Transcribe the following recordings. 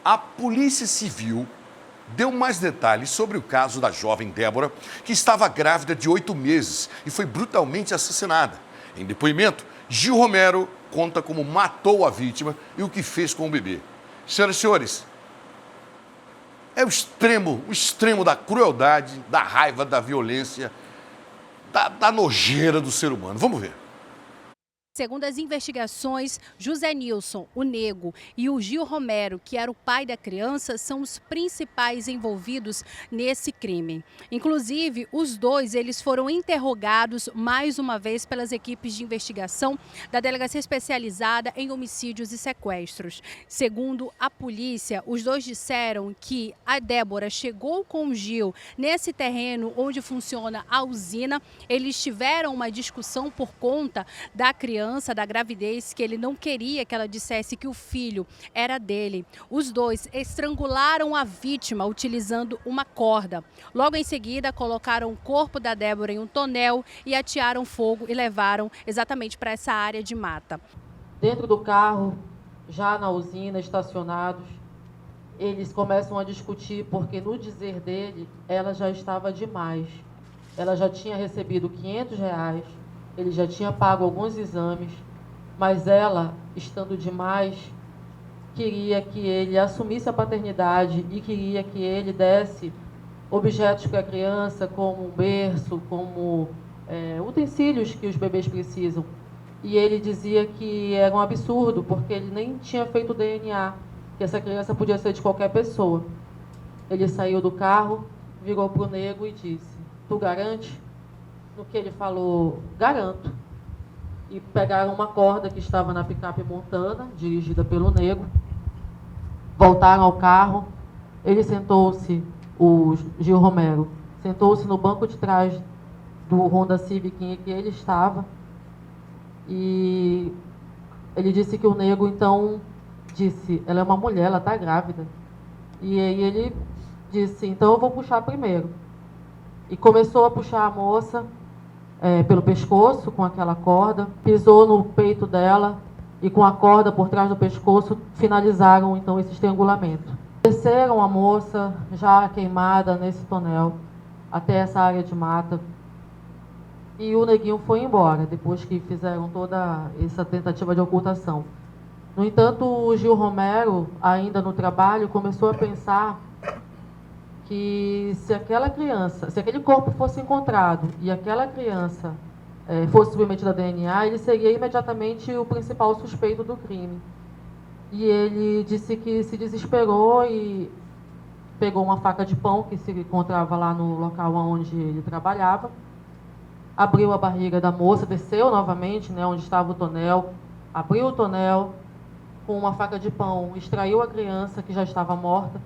A Polícia Civil deu mais detalhes sobre o caso da jovem Débora, que estava grávida de 8 meses e foi brutalmente assassinada. Em depoimento, Gil Romero conta como matou a vítima e o que fez com o bebê. Senhoras e senhores, é o extremo da crueldade, da raiva, da violência, da nojeira do ser humano. Vamos ver. Segundo as investigações, José Nilson, o Nego, e o Gil Romero, que era o pai da criança, são os principais envolvidos nesse crime. Inclusive, os dois eles foram interrogados mais uma vez pelas equipes de investigação da Delegacia Especializada em Homicídios e Sequestros. Segundo a polícia, os dois disseram que a Débora chegou com o Gil nesse terreno onde funciona a usina. Eles tiveram uma discussão por conta da criança, da gravidez, que ele não queria que ela dissesse que o filho era dele. Os dois estrangularam a vítima utilizando uma corda. Logo em seguida, colocaram o corpo da Débora em um tonel e atearam fogo e levaram exatamente para essa área de mata. Dentro do carro, já na usina, estacionados, eles começam a discutir porque, no dizer dele, ela já estava demais. Ela já tinha recebido R$500, ele já tinha pago alguns exames, mas ela, estando demais, queria que ele assumisse a paternidade e queria que ele desse objetos para a criança, como um berço, como utensílios que os bebês precisam. E ele dizia que era um absurdo, porque ele nem tinha feito DNA, que essa criança podia ser de qualquer pessoa. Ele saiu do carro, virou para o Nego e disse: "Tu garante?" No que ele falou: "Garanto." E pegaram uma corda que estava na picape Montana, dirigida pelo Nego, voltaram ao carro, ele sentou-se, o Gil Romero, sentou-se no banco de trás do Honda Civic em que ele estava, e ele disse que o Nego, então, disse: "Ela é uma mulher, ela está grávida." E aí ele disse: "Então eu vou puxar primeiro." E começou a puxar a moça pelo pescoço com aquela corda, pisou no peito dela e com a corda por trás do pescoço finalizaram então esse estrangulamento. Desceram a moça já queimada nesse tonel até essa área de mata e o Neguinho foi embora depois que fizeram toda essa tentativa de ocultação. No entanto, o Gil Romero, ainda no trabalho, começou a pensar que se aquele corpo fosse encontrado e aquela criança fosse submetida a DNA, ele seria imediatamente o principal suspeito do crime. E ele disse que se desesperou e pegou uma faca de pão que se encontrava lá no local onde ele trabalhava, abriu a barriga da moça, desceu novamente, onde estava o tonel, abriu o tonel, com uma faca de pão, extraiu a criança que já estava morta.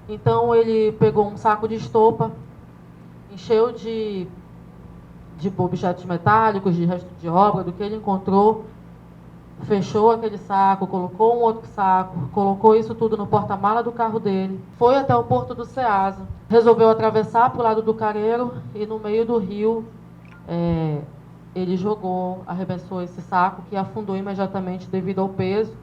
Então ele pegou um saco de estopa, encheu de objetos metálicos, de resto de obra, do que ele encontrou, fechou aquele saco, colocou um outro saco, colocou isso tudo no porta-mala do carro dele, foi até o porto do Ceasa, resolveu atravessar para o lado do Careiro e no meio do rio ele arremessou esse saco que afundou imediatamente devido ao peso.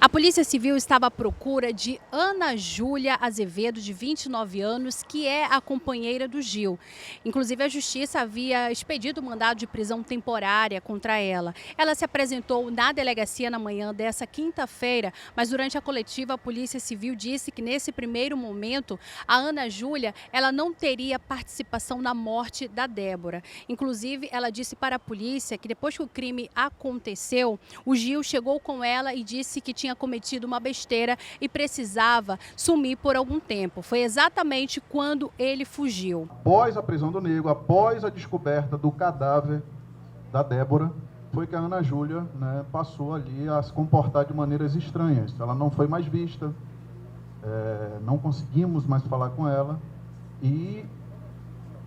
A Polícia Civil estava à procura de Ana Júlia Azevedo, de 29 anos, que é a companheira do Gil. Inclusive, a Justiça havia expedido mandado de prisão temporária contra ela. Ela se apresentou na delegacia na manhã dessa quinta-feira, mas durante a coletiva, a Polícia Civil disse que, nesse primeiro momento, a Ana Júlia ela não teria participação na morte da Débora. Inclusive, ela disse para a polícia que, depois que o crime aconteceu, o Gil chegou com ela e disse que tinha cometido uma besteira e precisava sumir por algum tempo. Foi exatamente quando ele fugiu. Após a prisão do Nego, após a descoberta do cadáver da Débora, foi que a Ana Júlia, passou ali a se comportar de maneiras estranhas. Ela não foi mais vista, não conseguimos mais falar com ela e,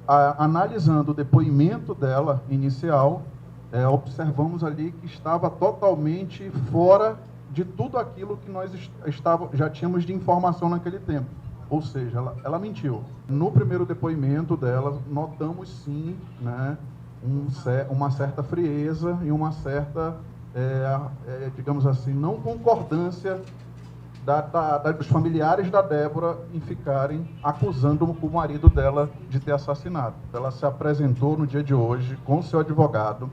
analisando o depoimento dela inicial, observamos ali que estava totalmente fora de tudo aquilo que nós já tínhamos de informação naquele tempo. Ou seja, ela mentiu. No primeiro depoimento dela, notamos sim, uma certa frieza e uma certa, digamos assim, não concordância dos familiares da Débora em ficarem acusando o marido dela de ter assassinado. Ela se apresentou no dia de hoje com seu advogado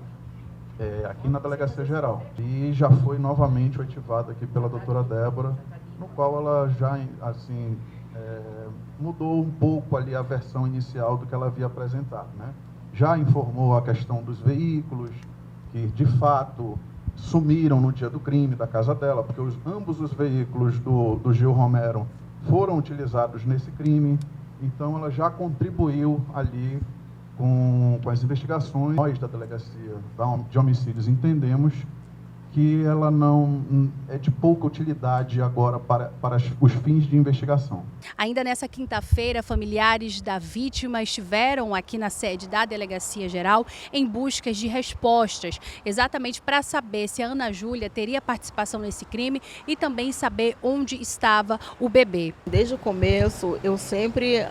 aqui na Delegacia Geral e já foi novamente oitivada aqui pela doutora Débora, no qual ela já, assim, mudou um pouco ali a versão inicial do que ela havia apresentado, né? Já informou a questão dos veículos, que de fato sumiram no dia do crime da casa dela, porque ambos os veículos do Gil Romero foram utilizados nesse crime. Então ela já contribuiu ali com as investigações. Nós da Delegacia de Homicídios entendemos que ela não é de pouca utilidade agora para os fins de investigação. Ainda nessa quinta-feira, familiares da vítima estiveram aqui na sede da Delegacia Geral em busca de respostas, exatamente para saber se a Ana Júlia teria participação nesse crime e também saber onde estava o bebê. Desde o começo, eu sempre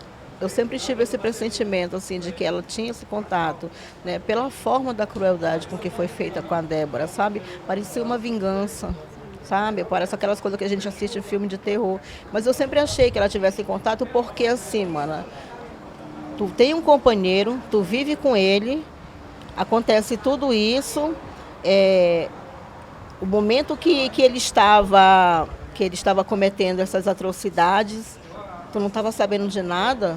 tive esse pressentimento assim, de que ela tinha esse contato, né, pela forma da crueldade com que foi feita com a Débora, sabe? Parecia uma vingança, sabe? Parece aquelas coisas que a gente assiste em filme de terror. Mas eu sempre achei que ela tivesse contato porque, assim, mano, tu tem um companheiro, tu vive com ele, acontece tudo isso, o momento que ele estava cometendo essas atrocidades, tu não estava sabendo de nada,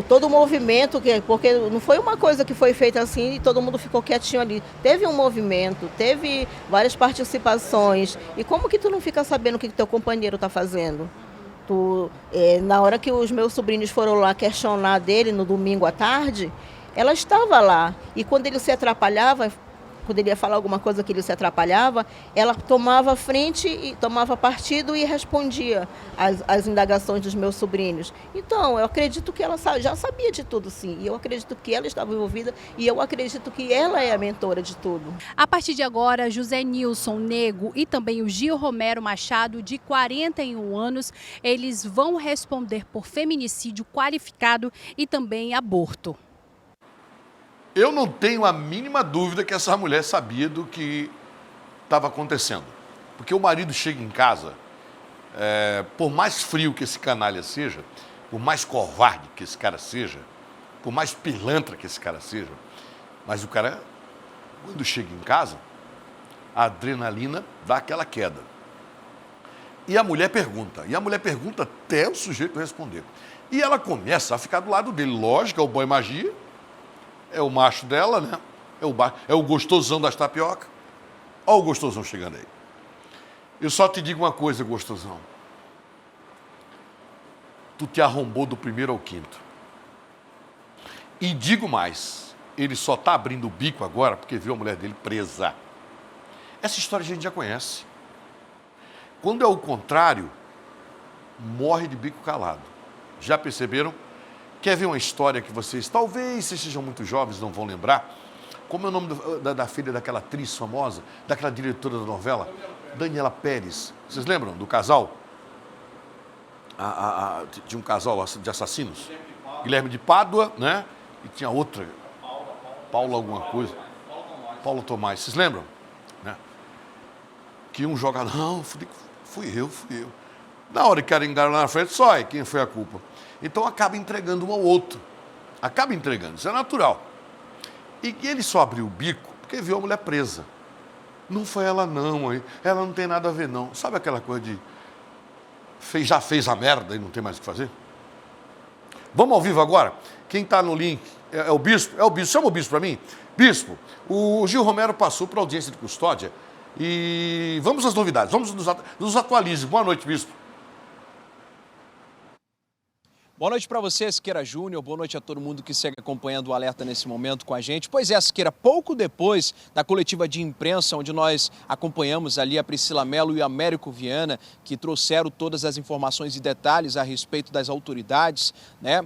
todo o movimento, porque não foi uma coisa que foi feita assim e todo mundo ficou quietinho ali. Teve um movimento, teve várias participações. E como que tu não fica sabendo o que teu companheiro está fazendo? Na hora que os meus sobrinhos foram lá questionar dele no domingo à tarde, ela estava lá. E quando ele se atrapalhava, quando ele ia falar alguma coisa que ele se atrapalhava, ela tomava frente e tomava partido e respondia às indagações dos meus sobrinhos. Então, eu acredito que ela já sabia de tudo, sim. E eu acredito que ela estava envolvida e eu acredito que ela é a mentora de tudo. A partir de agora, José Nilson Nego e também o Gil Romero Machado, de 41 anos, eles vão responder por feminicídio qualificado e também aborto. Eu não tenho a mínima dúvida que essa mulher sabia do que estava acontecendo. Porque o marido chega em casa, por mais frio que esse canalha seja, por mais covarde que esse cara seja, por mais pilantra que esse cara seja, mas o cara, quando chega em casa, a adrenalina dá aquela queda. E a mulher pergunta até o sujeito responder. E ela começa a ficar do lado dele. Lógico, é o boy magia, é o macho dela, né? É o gostosão das tapioca. Olha o gostosão chegando aí. Eu só te digo uma coisa, gostosão. Tu te arrombou do primeiro ao quinto. E digo mais, ele só está abrindo o bico agora porque viu a mulher dele presa. Essa história a gente já conhece. Quando é o contrário, morre de bico calado. Já perceberam? Quer ver uma história que vocês, talvez vocês sejam muito jovens, não vão lembrar? Como é o nome da filha daquela atriz famosa, daquela diretora da novela? Daniela Pérez. Vocês lembram do casal? Tinha um casal de assassinos. Guilherme de Pádua, né? E tinha outra. Paula alguma coisa. Paula Tomás. Vocês lembram? Né? Que um joga, não, fui eu. Na hora que querem enganar lá na frente, só é quem foi a culpa. Então acaba entregando um ao outro. Acaba entregando, isso é natural. E ele só abriu o bico porque viu a mulher presa. Não foi ela não, ela não tem nada a ver não. Sabe aquela coisa de já fez a merda e não tem mais o que fazer? Vamos ao vivo agora? Quem está no link é o Bispo? É o Bispo, chama o Bispo para mim. Bispo, o Gil Romero passou para a audiência de custódia e vamos às novidades, vamos nos atualize. Boa noite, Bispo. Boa noite para você, Siqueira Júnior. Boa noite a todo mundo que segue acompanhando o Alerta nesse momento com a gente. Pois é, Siqueira, pouco depois da coletiva de imprensa, onde nós acompanhamos ali a Priscila Mello e o Américo Viana, que trouxeram todas as informações e detalhes a respeito das autoridades, né?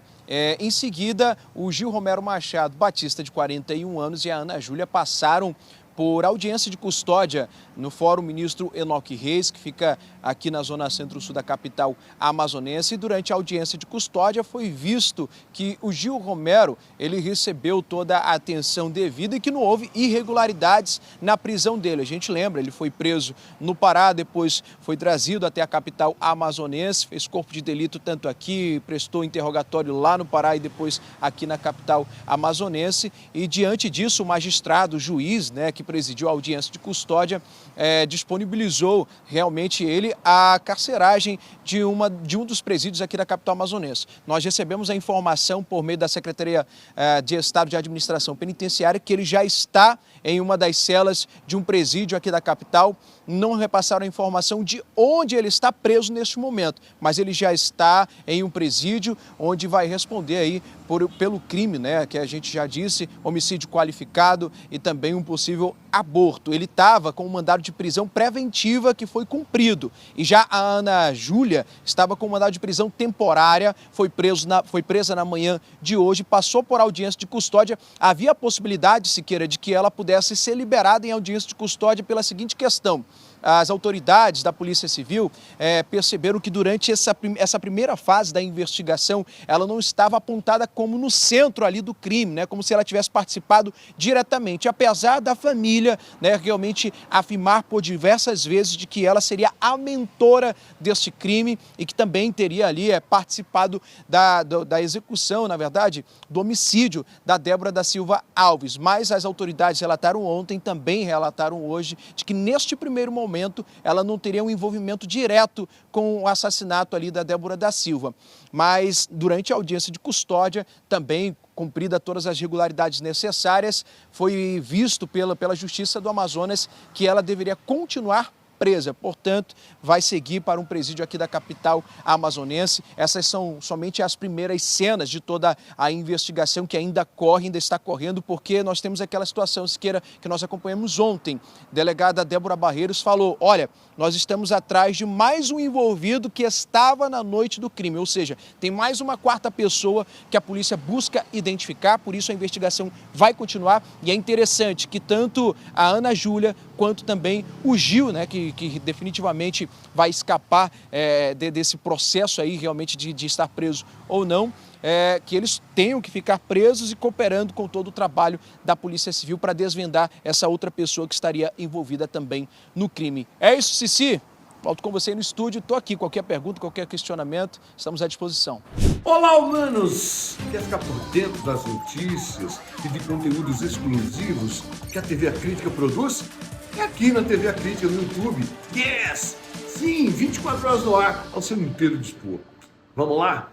Em seguida, o Gil Romero Machado Batista, de 41 anos, e a Ana Júlia passaram por audiência de custódia no Fórum Ministro Enoque Reis, que fica aqui na zona centro-sul da capital amazonense. E durante a audiência de custódia foi visto que o Gil Romero ele recebeu toda a atenção devida e que não houve irregularidades na prisão dele. A gente lembra, ele foi preso no Pará, depois foi trazido até a capital amazonense, fez corpo de delito tanto aqui, prestou interrogatório lá no Pará e depois aqui na capital amazonense. E diante disso, o magistrado, o juiz, né, que presidiu a audiência de custódia, disponibilizou realmente ele a carceragem de um dos presídios aqui da capital amazonense. Nós recebemos a informação por meio da Secretaria de Estado de Administração Penitenciária que ele já está em uma das celas de um presídio aqui da capital. Não repassaram a informação de onde ele está preso neste momento, mas ele já está em um presídio onde vai responder aí pelo crime, né, que a gente já disse, homicídio qualificado e também um possível aborto. Ele estava com um mandado de prisão preventiva que foi cumprido. E já a Ana Júlia estava com um mandado de prisão temporária, foi presa na manhã de hoje, passou por audiência de custódia. Havia a possibilidade, Siqueira, de que ela pudesse ser liberada em audiência de custódia pela seguinte questão. As autoridades da Polícia Civil perceberam que durante essa primeira fase da investigação, ela não estava apontada como no centro ali do crime, né? Como se ela tivesse participado diretamente, apesar da família, né, realmente afirmar por diversas vezes de que ela seria a mentora deste crime e que também teria ali participado da execução, na verdade, do homicídio da Débora da Silva Alves. Mas as autoridades relataram ontem, também relataram hoje, de que neste primeiro momento ela não teria um envolvimento direto com o assassinato ali da Débora da Silva. Mas durante a audiência de custódia, também cumprida todas as regularidades necessárias, foi visto pela Justiça do Amazonas que ela deveria continuar presa, portanto, vai seguir para um presídio aqui da capital amazonense. Essas são somente as primeiras cenas de toda a investigação que ainda está correndo, porque nós temos aquela situação, Siqueira, que nós acompanhamos ontem. A delegada Débora Barreiros falou, olha, nós estamos atrás de mais um envolvido que estava na noite do crime, ou seja, tem mais uma quarta pessoa que a polícia busca identificar, por isso a investigação vai continuar. E é interessante que tanto a Ana Júlia quanto também o Gil, né, que definitivamente vai escapar desse processo aí realmente de estar preso ou não, que eles tenham que ficar presos e cooperando com todo o trabalho da Polícia Civil para desvendar essa outra pessoa que estaria envolvida também no crime. É isso, Cici. Volto com você aí no estúdio, estou aqui. Qualquer pergunta, qualquer questionamento, estamos à disposição. Olá, humanos! Quer ficar por dentro das notícias e de conteúdos exclusivos que a TV A Crítica produz? É aqui na TV A Crítica no YouTube. Yes! Sim, 24 horas no ar, ao seu inteiro dispor. Vamos lá?